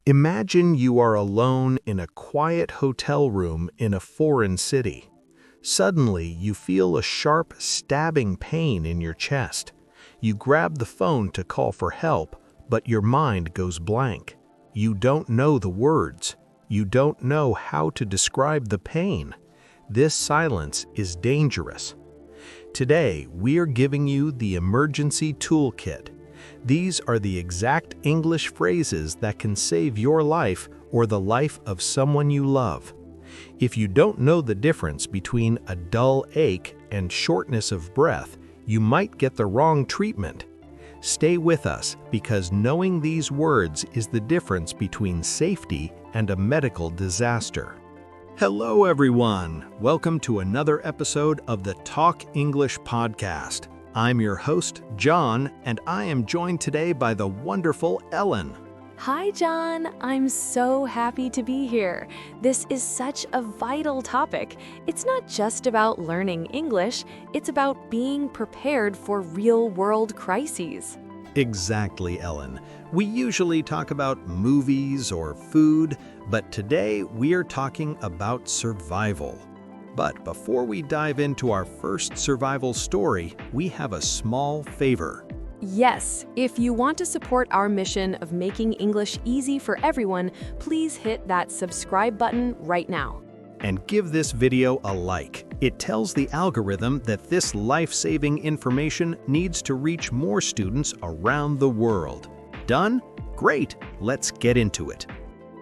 Imagine you are alone in a quiet hotel room in a foreign city. Suddenly, you feel a sharp, stabbing pain in your chest. You grab the phone to call for help, but your mind goes blank. You don't know the words. You don't know how to describe the pain. This silence is dangerous. Today, we are giving you the Emergency Toolkit. These are the exact English phrases that can save your life or the life of someone you love. If you don't know the difference between a dull ache and shortness of breath, you might get the wrong treatment. Stay with us because knowing these words is the difference between safety and a medical disaster. Hello everyone! Welcome to another episode of the Talk English podcast. I'm your host, John, and I am joined today by the wonderful Ellen. Hi, John. I'm so happy to be here. This is such a vital topic. It's not just about learning English, it's about being prepared for real-world crises. Exactly, Ellen. We usually talk about movies or food, but today we are talking about survival. But before we dive into our first survival story, we have a small favor. Yes, if you want to support our mission of making English easy for everyone, please hit that subscribe button right now. And give this video a like. It tells the algorithm that this life-saving information needs to reach more students around the world. Done? Great! Let's get into it.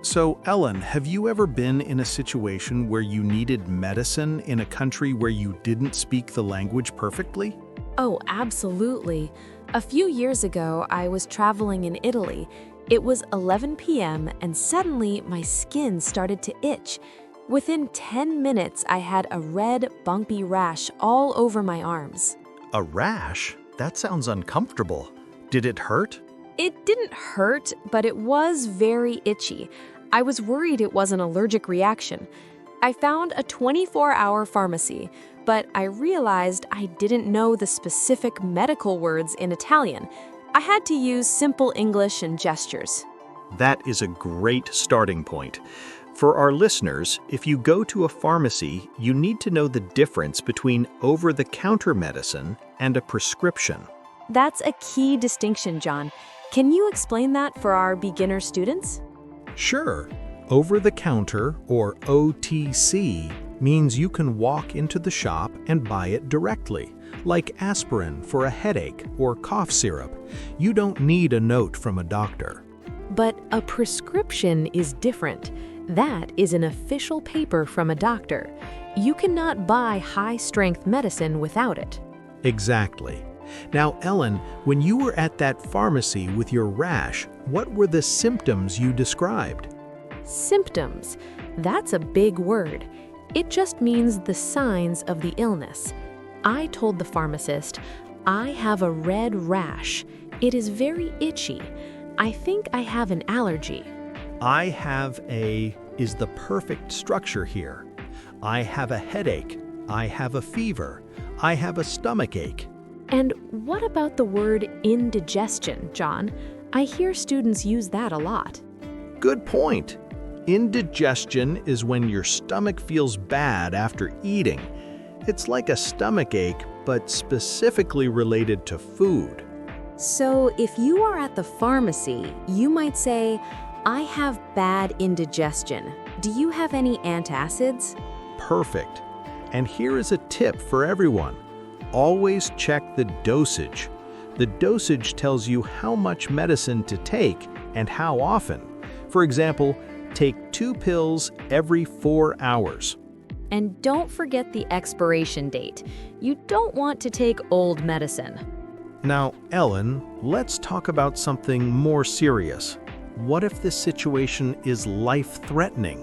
So, Ellen, have you ever been in a situation where you needed medicine in a country where you didn't speak the language perfectly? Oh, absolutely. A few years ago, I was traveling in Italy. It was 11 p.m. and suddenly my skin started to itch. Within 10 minutes, I had a red, bumpy rash all over my arms. A rash? That sounds uncomfortable. Did it hurt? It didn't hurt, but it was very itchy. I was worried it was an allergic reaction. I found a 24-hour pharmacy, but I realized I didn't know the specific medical words in Italian. I had to use simple English and gestures. That is a great starting point. For our listeners, if you go to a pharmacy, you need to know the difference between over-the-counter medicine and a prescription. That's a key distinction, John. Can you explain that for our beginner students? Sure. Over-the-counter, or OTC, means you can walk into the shop and buy it directly, like aspirin for a headache or cough syrup. You don't need a note from a doctor. But a prescription is different. That is an official paper from a doctor. You cannot buy high-strength medicine without it. Exactly. Now, Ellen, when you were at that pharmacy with your rash, what were the symptoms you described? Symptoms. That's a big word. It just means the signs of the illness. I told the pharmacist, I have a red rash. It is very itchy. I think I have an allergy. I have a is the perfect structure here. I have a headache. I have a fever. I have a stomach ache. And what about the word indigestion, John? I hear students use that a lot. Good point. Indigestion is when your stomach feels bad after eating. It's like a stomach ache, but specifically related to food. So if you are at the pharmacy, you might say, I have bad indigestion. Do you have any antacids? Perfect. And here is a tip for everyone. Always check the dosage. The dosage tells you how much medicine to take and how often. For example, take 2 pills every 4 hours. And don't forget the expiration date. You don't want to take old medicine. Now, Ellen, let's talk about something more serious. What if this situation is life-threatening?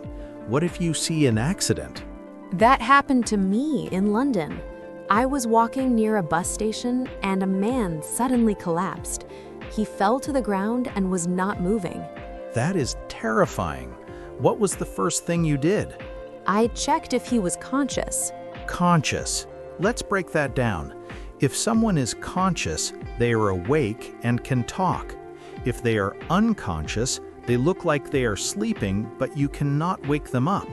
What if you see an accident? That happened to me in London. I was walking near a bus station and a man suddenly collapsed. He fell to the ground and was not moving. That is terrifying. What was the first thing you did? I checked if he was conscious. Conscious. Let's break that down. If someone is conscious, they are awake and can talk. If they are unconscious, They look like they are sleeping, but you cannot wake them up.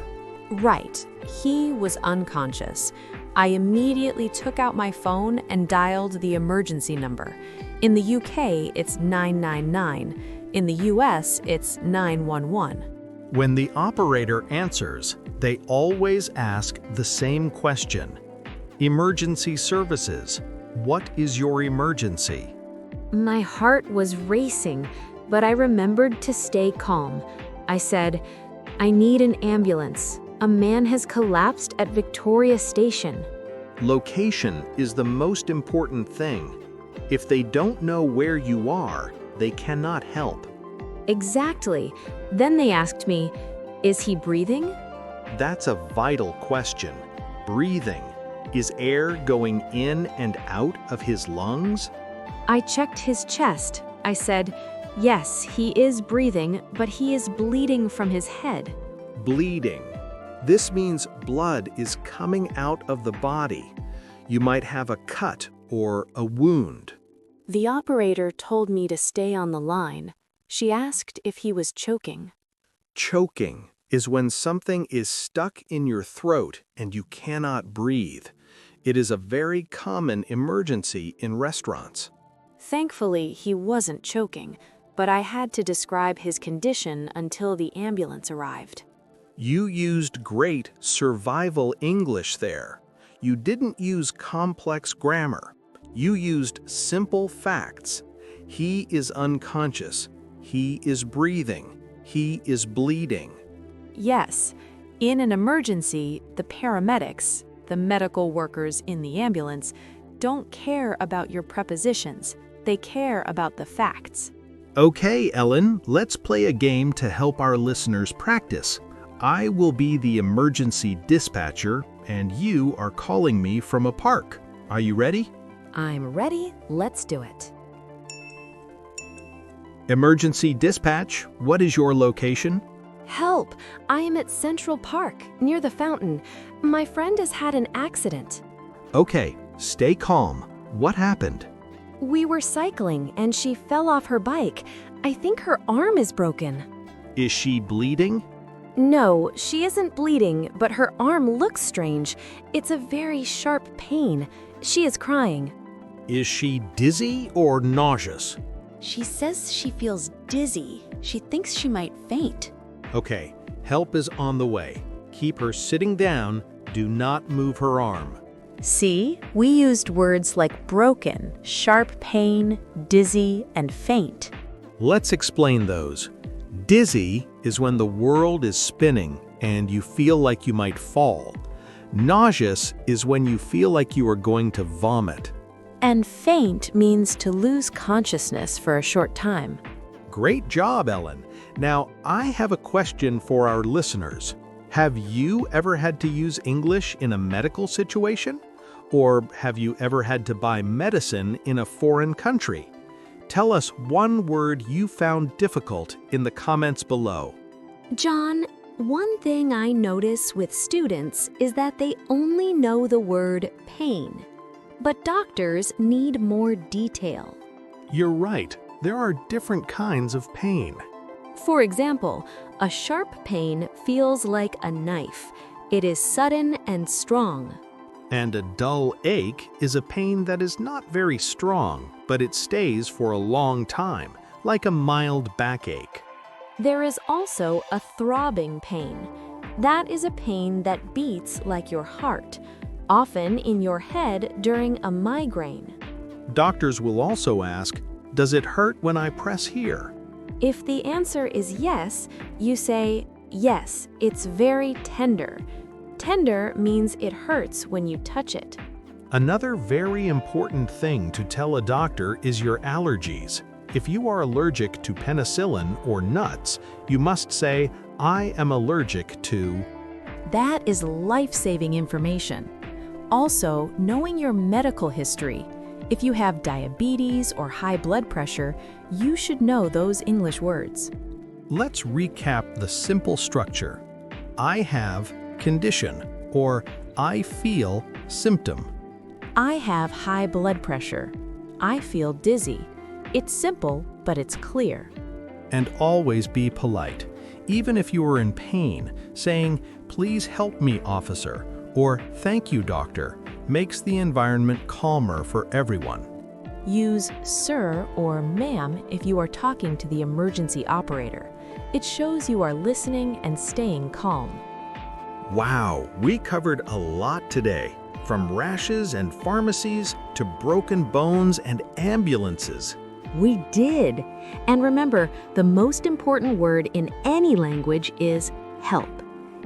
Right. He was unconscious. I immediately took out my phone and dialed the emergency number. In the UK, it's 999. In the US, it's 911. When the operator answers, they always ask the same question. Emergency services. What is your emergency? My heart was racing, but I remembered to stay calm. I said, "I need an ambulance. A man has collapsed at Victoria Station." Location is the most important thing. If they don't know where you are, they cannot help. Exactly. Then they asked me, "Is he breathing?" That's a vital question. Breathing. Is air going in and out of his lungs? I checked his chest. I said, "Yes, he is breathing, but he is bleeding from his head." Bleeding. This means blood is coming out of the body. You might have a cut or a wound. The operator told me to stay on the line. She asked if he was choking. Choking is when something is stuck in your throat and you cannot breathe. It is a very common emergency in restaurants. Thankfully, he wasn't choking, but I had to describe his condition until the ambulance arrived. You used great survival English there. You didn't use complex grammar. You used simple facts. He is unconscious. He is breathing. He is bleeding. Yes, in an emergency, the paramedics, the medical workers in the ambulance, don't care about your prepositions. They care about the facts. Okay, Ellen, let's play a game to help our listeners practice. I will be the emergency dispatcher, and you are calling me from a park. Are you ready? I'm ready. Let's do it. Emergency dispatch, what is your location? Help! I am at Central Park, near the fountain. My friend has had an accident. Okay, stay calm. What happened? We were cycling and she fell off her bike. I think her arm is broken. Is she bleeding? No, she isn't bleeding, but her arm looks strange. It's a very sharp pain. She is crying. Is she dizzy or nauseous? She says she feels dizzy. She thinks she might faint. Okay, help is on the way. Keep her sitting down. Do not move her arm. See, we used words like broken, sharp pain, dizzy, and faint. Let's explain those. Dizzy is when the world is spinning and you feel like you might fall. Nauseous is when you feel like you are going to vomit. And faint means to lose consciousness for a short time. Great job, Ellen. Now, I have a question for our listeners. Have you ever had to use English in a medical situation? Or have you ever had to buy medicine in a foreign country? Tell us one word you found difficult in the comments below. John, one thing I notice with students is that they only know the word pain. But doctors need more detail. You're right. There are different kinds of pain. For example, a sharp pain feels like a knife. It is sudden and strong. And a dull ache is a pain that is not very strong, but it stays for a long time, like a mild backache. There is also a throbbing pain. That is a pain that beats like your heart, often in your head during a migraine. Doctors will also ask, does it hurt when I press here? If the answer is yes, you say, yes, it's very tender. Tender means it hurts when you touch it. Another very important thing to tell a doctor is your allergies. If you are allergic to penicillin or nuts, you must say, I am allergic to. That is life-saving information. Also, knowing your medical history. If you have diabetes or high blood pressure, you should know those English words. Let's recap the simple structure. I have condition, or I feel symptom. I have high blood pressure. I feel dizzy. It's simple, but it's clear. And always be polite. Even if you are in pain, saying, "Please help me, officer," or "Thank you, doctor," makes the environment calmer for everyone. Use sir or ma'am if you are talking to the emergency operator. It shows you are listening and staying calm. Wow, we covered a lot today, from rashes and pharmacies to broken bones and ambulances. We did. And remember, the most important word in any language is help.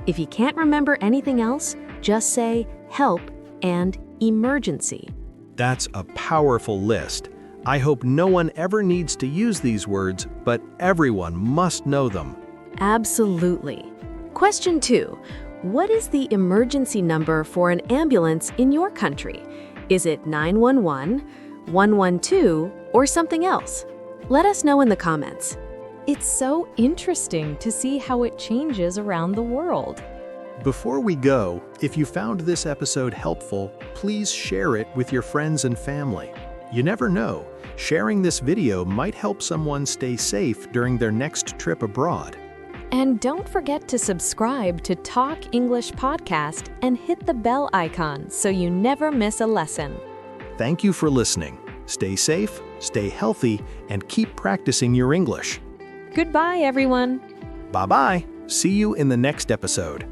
If you can't remember anything else, just say help and emergency. That's a powerful list. I hope no one ever needs to use these words, but everyone must know them. Absolutely. Question 2. What is the emergency number for an ambulance in your country? Is it 911, 112, or something else? Let us know in the comments. It's so interesting to see how it changes around the world. Before we go, if you found this episode helpful, please share it with your friends and family. You never know, sharing this video might help someone stay safe during their next trip abroad. And don't forget to subscribe to Talk English Podcast and hit the bell icon so you never miss a lesson. Thank you for listening. Stay safe, stay healthy, and keep practicing your English. Goodbye, everyone. Bye-bye. See you in the next episode.